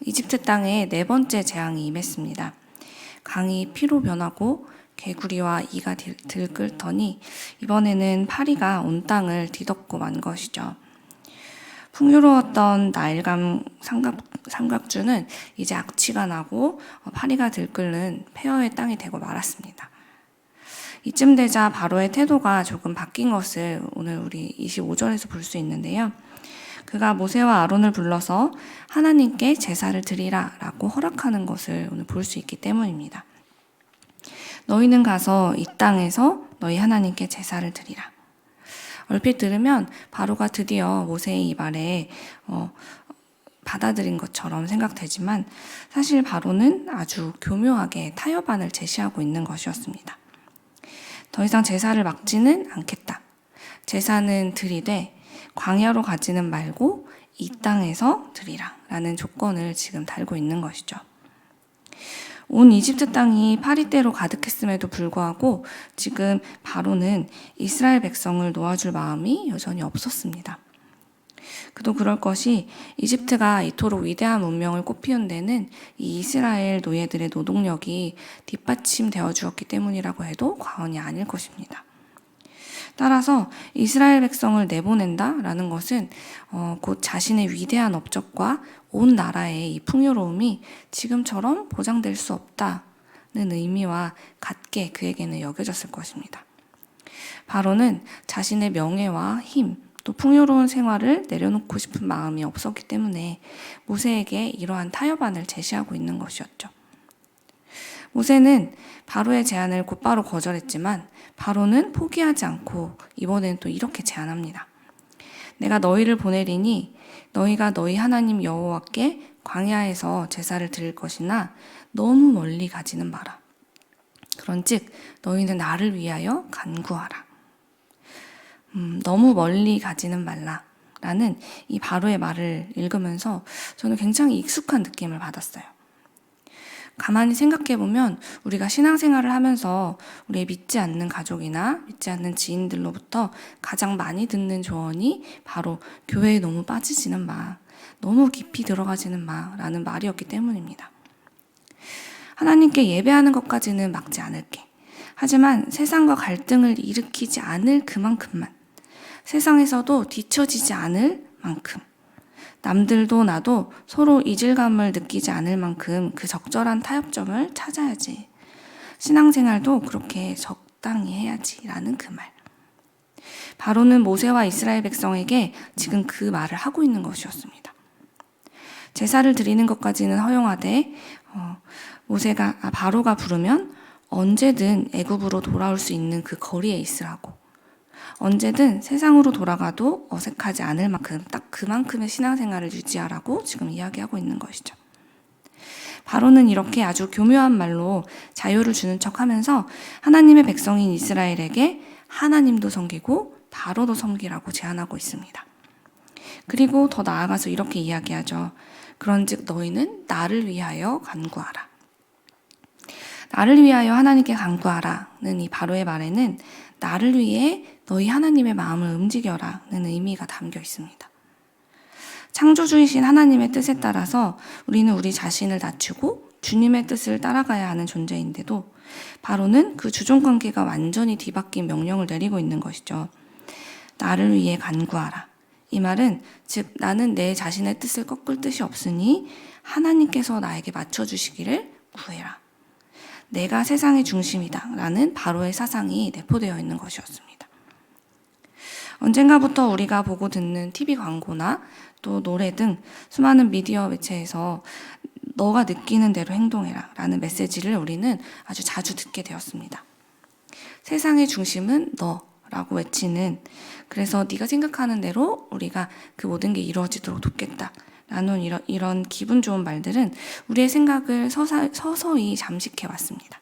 이집트 땅에 네 번째 재앙이 임했습니다. 강이 피로 변하고 개구리와 이가 들끓더니 이번에는 파리가 온 땅을 뒤덮고 만 것이죠. 풍요로웠던 나일강 삼각주는 이제 악취가 나고 파리가 들끓는 폐허의 땅이 되고 말았습니다. 이쯤 되자 바로의 태도가 조금 바뀐 것을 오늘 우리 25절에서 볼 수 있는데요. 그가 모세와 아론을 불러서 하나님께 제사를 드리라 라고 허락하는 것을 오늘 볼 수 있기 때문입니다. 너희는 가서 이 땅에서 너희 하나님께 제사를 드리라. 얼핏 들으면 바로가 드디어 모세의 이 말에 받아들인 것처럼 생각되지만 사실 바로는 아주 교묘하게 타협안을 제시하고 있는 것이었습니다. 더 이상 제사를 막지는 않겠다. 제사는 드리되 광야로 가지는 말고 이 땅에서 드리라 라는 조건을 지금 달고 있는 것이죠. 온 이집트 땅이 파리떼로 가득했음에도 불구하고 지금 바로는 이스라엘 백성을 놓아줄 마음이 여전히 없었습니다. 그도 그럴 것이 이집트가 이토록 위대한 문명을 꽃피운 데는 이 이스라엘 노예들의 노동력이 뒷받침되어 주었기 때문이라고 해도 과언이 아닐 것입니다. 따라서 이스라엘 백성을 내보낸다라는 것은 곧 자신의 위대한 업적과 온 나라의 이 풍요로움이 지금처럼 보장될 수 없다는 의미와 같게 그에게는 여겨졌을 것입니다. 바로는 자신의 명예와 힘, 또 풍요로운 생활을 내려놓고 싶은 마음이 없었기 때문에 모세에게 이러한 타협안을 제시하고 있는 것이었죠. 모세는 바로의 제안을 곧바로 거절했지만 바로는 포기하지 않고 이번에는 또 이렇게 제안합니다. 내가 너희를 보내리니 너희가 너희 하나님 여호와께 광야에서 제사를 드릴 것이나 너무 멀리 가지는 마라. 그런즉 너희는 나를 위하여 간구하라. 너무 멀리 가지는 말라라는 이 바로의 말을 읽으면서 저는 굉장히 익숙한 느낌을 받았어요. 가만히 생각해보면 우리가 신앙생활을 하면서 우리의 믿지 않는 가족이나 믿지 않는 지인들로부터 가장 많이 듣는 조언이 바로 교회에 너무 빠지지는 마, 너무 깊이 들어가지는 마라는 말이었기 때문입니다. 하나님께 예배하는 것까지는 막지 않을게. 하지만 세상과 갈등을 일으키지 않을 그만큼만, 세상에서도 뒤처지지 않을 만큼, 남들도 나도 서로 이질감을 느끼지 않을 만큼 그 적절한 타협점을 찾아야지. 신앙생활도 그렇게 적당히 해야지 라는 그 말. 바로는 모세와 이스라엘 백성에게 지금 그 말을 하고 있는 것이었습니다. 제사를 드리는 것까지는 허용하되 바로가 부르면 언제든 애굽으로 돌아올 수 있는 그 거리에 있으라고. 언제든 세상으로 돌아가도 어색하지 않을 만큼 딱 그만큼의 신앙생활을 유지하라고 지금 이야기하고 있는 것이죠. 바로는 이렇게 아주 교묘한 말로 자유를 주는 척하면서 하나님의 백성인 이스라엘에게 하나님도 섬기고 바로도 섬기라고 제안하고 있습니다. 그리고 더 나아가서 이렇게 이야기하죠. 그런즉 너희는 나를 위하여 간구하라. 나를 위하여 하나님께 간구하라는 이 바로의 말에는 나를 위해 너희 하나님의 마음을 움직여라는 의미가 담겨 있습니다. 창조주이신 하나님의 뜻에 따라서 우리는 우리 자신을 낮추고 주님의 뜻을 따라가야 하는 존재인데도 바로는 그 주종관계가 완전히 뒤바뀐 명령을 내리고 있는 것이죠. 나를 위해 간구하라. 이 말은 즉 나는 내 자신의 뜻을 꺾을 뜻이 없으니 하나님께서 나에게 맞춰주시기를 구해라. 내가 세상의 중심이다 라는 바로의 사상이 내포되어 있는 것이었습니다. 언젠가부터 우리가 보고 듣는 TV 광고나 또 노래 등 수많은 미디어 매체에서 너가 느끼는 대로 행동해라 라는 메시지를 우리는 아주 자주 듣게 되었습니다. 세상의 중심은 너라고 외치는, 그래서 네가 생각하는 대로 우리가 그 모든 게 이루어지도록 돕겠다 라는 이런 기분 좋은 말들은 우리의 생각을 서서히 잠식해 왔습니다.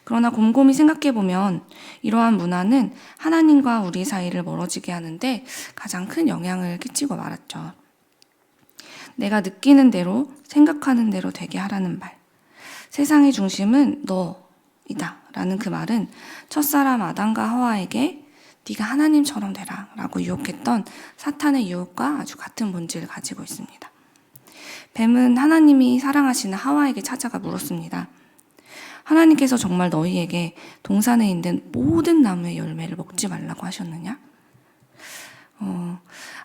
그러나 곰곰이 생각해보면 이러한 문화는 하나님과 우리 사이를 멀어지게 하는데 가장 큰 영향을 끼치고 말았죠. 내가 느끼는 대로 생각하는 대로 되게 하라는 말. 세상의 중심은 너이다 라는 그 말은 첫사람 아담과 하와에게 네가 하나님처럼 되라 라고 유혹했던 사탄의 유혹과 아주 같은 본질을 가지고 있습니다. 뱀은 하나님이 사랑하시는 하와에게 찾아가 물었습니다. 하나님께서 정말 너희에게 동산에 있는 모든 나무의 열매를 먹지 말라고 하셨느냐?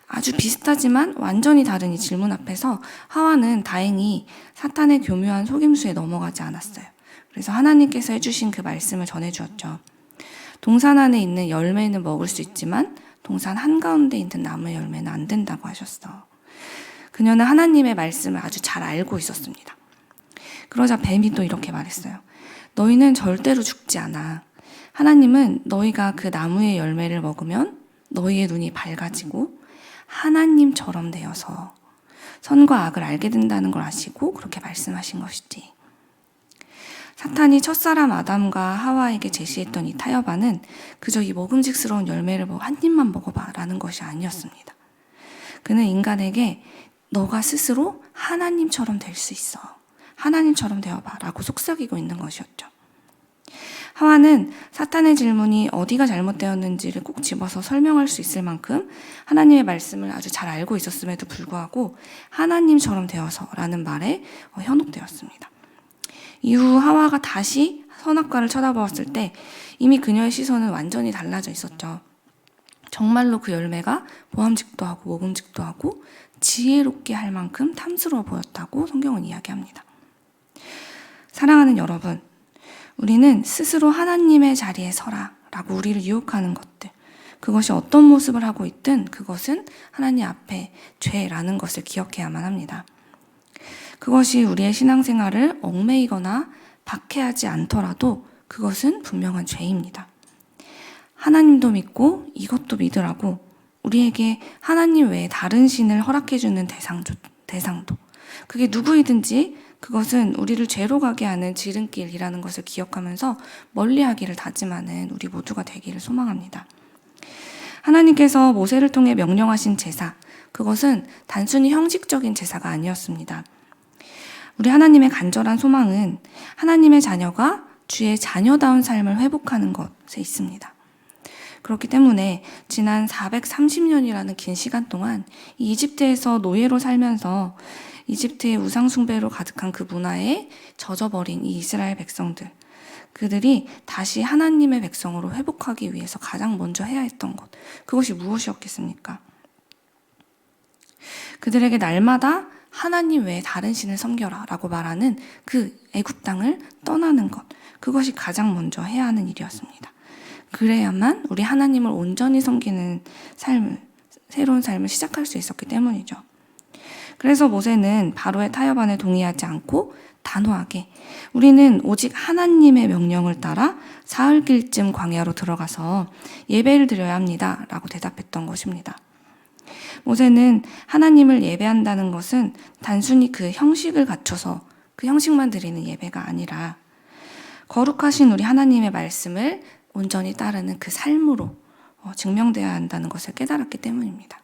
아주 비슷하지만 완전히 다른 이 질문 앞에서 하와는 다행히 사탄의 교묘한 속임수에 넘어가지 않았어요. 그래서 하나님께서 해주신 그 말씀을 전해주었죠. 동산 안에 있는 열매는 먹을 수 있지만 동산 한가운데 있는 나무의 열매는 안 된다고 하셨어. 그녀는 하나님의 말씀을 아주 잘 알고 있었습니다. 그러자 뱀이 또 이렇게 말했어요. 너희는 절대로 죽지 않아. 하나님은 너희가 그 나무의 열매를 먹으면 너희의 눈이 밝아지고 하나님처럼 되어서 선과 악을 알게 된다는 걸 아시고 그렇게 말씀하신 것이지. 사탄이 첫사람 아담과 하와에게 제시했던 이 타협안은 그저 이 먹음직스러운 열매를 한 입만 먹어봐 라는 것이 아니었습니다. 그는 인간에게 너가 스스로 하나님처럼 될 수 있어. 하나님처럼 되어봐 라고 속삭이고 있는 것이었죠. 하와는 사탄의 질문이 어디가 잘못되었는지를 꼭 집어서 설명할 수 있을 만큼 하나님의 말씀을 아주 잘 알고 있었음에도 불구하고 하나님처럼 되어서 라는 말에 현혹되었습니다. 이후 하와가 다시 선악과를 쳐다보았을 때 이미 그녀의 시선은 완전히 달라져 있었죠. 정말로 그 열매가 보암직도 하고 먹음직도 하고 지혜롭게 할 만큼 탐스러워 보였다고 성경은 이야기합니다. 사랑하는 여러분, 우리는 스스로 하나님의 자리에 서라 라고 우리를 유혹하는 것들, 그것이 어떤 모습을 하고 있든 그것은 하나님 앞에 죄라는 것을 기억해야만 합니다. 그것이 우리의 신앙생활을 얽매이거나 박해하지 않더라도 그것은 분명한 죄입니다. 하나님도 믿고 이것도 믿으라고 우리에게 하나님 외에 다른 신을 허락해주는 대상도 그게 누구이든지 그것은 우리를 죄로 가게 하는 지름길이라는 것을 기억하면서 멀리하기를 다짐하는 우리 모두가 되기를 소망합니다. 하나님께서 모세를 통해 명령하신 제사, 그것은 단순히 형식적인 제사가 아니었습니다. 우리 하나님의 간절한 소망은 하나님의 자녀가 주의 자녀다운 삶을 회복하는 것에 있습니다. 그렇기 때문에 지난 430년이라는 긴 시간 동안 이집트에서 노예로 살면서 이집트의 우상숭배로 가득한 그 문화에 젖어버린 이 이스라엘 백성들, 그들이 다시 하나님의 백성으로 회복하기 위해서 가장 먼저 해야 했던 것, 그것이 무엇이었겠습니까? 그들에게 날마다 하나님 외에 다른 신을 섬겨라 라고 말하는 그 애굽 땅을 떠나는 것, 그것이 가장 먼저 해야 하는 일이었습니다. 그래야만 우리 하나님을 온전히 섬기는 새로운 삶을 시작할 수 있었기 때문이죠. 그래서 모세는 바로의 타협안에 동의하지 않고 단호하게 우리는 오직 하나님의 명령을 따라 사흘길쯤 광야로 들어가서 예배를 드려야 합니다 라고 대답했던 것입니다. 모세는 하나님을 예배한다는 것은 단순히 그 형식을 갖춰서 그 형식만 드리는 예배가 아니라 거룩하신 우리 하나님의 말씀을 온전히 따르는 그 삶으로 증명되어야 한다는 것을 깨달았기 때문입니다.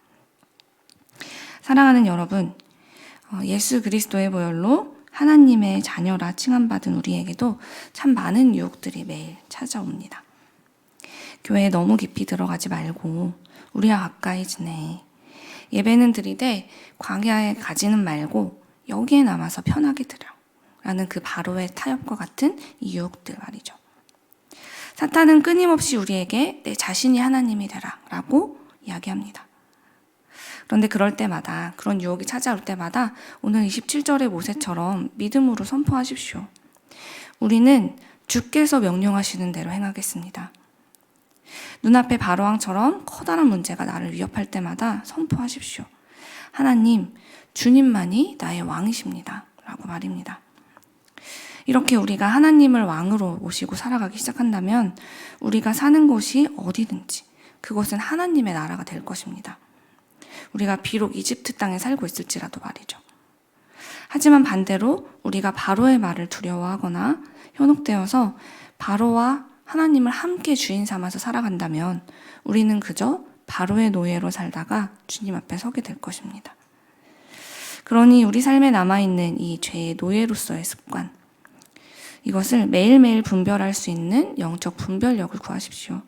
사랑하는 여러분, 예수 그리스도의 보혈로 하나님의 자녀라 칭함받은 우리에게도 참 많은 유혹들이 매일 찾아옵니다. 교회에 너무 깊이 들어가지 말고 우리와 가까이 지내. 예배는 드리되 광야에 가지는 말고 여기에 남아서 편하게 드려. 라는 그 바로의 타협과 같은 이 유혹들 말이죠. 사탄은 끊임없이 우리에게 내 자신이 하나님이 되라 라고 이야기합니다. 그런데 그럴 때마다, 그런 유혹이 찾아올 때마다 오늘 27절의 모세처럼 믿음으로 선포하십시오. 우리는 주께서 명령하시는 대로 행하겠습니다. 눈앞에 바로왕처럼 커다란 문제가 나를 위협할 때마다 선포하십시오. 하나님, 주님만이 나의 왕이십니다. 라고 말입니다. 이렇게 우리가 하나님을 왕으로 모시고 살아가기 시작한다면 우리가 사는 곳이 어디든지 그것은 하나님의 나라가 될 것입니다. 우리가 비록 이집트 땅에 살고 있을지라도 말이죠. 하지만 반대로 우리가 바로의 말을 두려워하거나 현혹되어서 바로와 하나님을 함께 주인 삼아서 살아간다면 우리는 그저 바로의 노예로 살다가 주님 앞에 서게 될 것입니다. 그러니 우리 삶에 남아있는 이 죄의 노예로서의 습관, 이것을 매일매일 분별할 수 있는 영적 분별력을 구하십시오.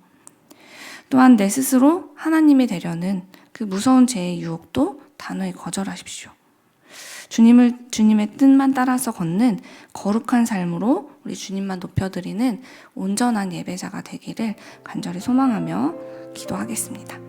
또한 내 스스로 하나님이 되려는 그 무서운 죄의 유혹도 단호히 거절하십시오. 주님의 뜻만 따라서 걷는 거룩한 삶으로 우리 주님만 높여드리는 온전한 예배자가 되기를 간절히 소망하며 기도하겠습니다.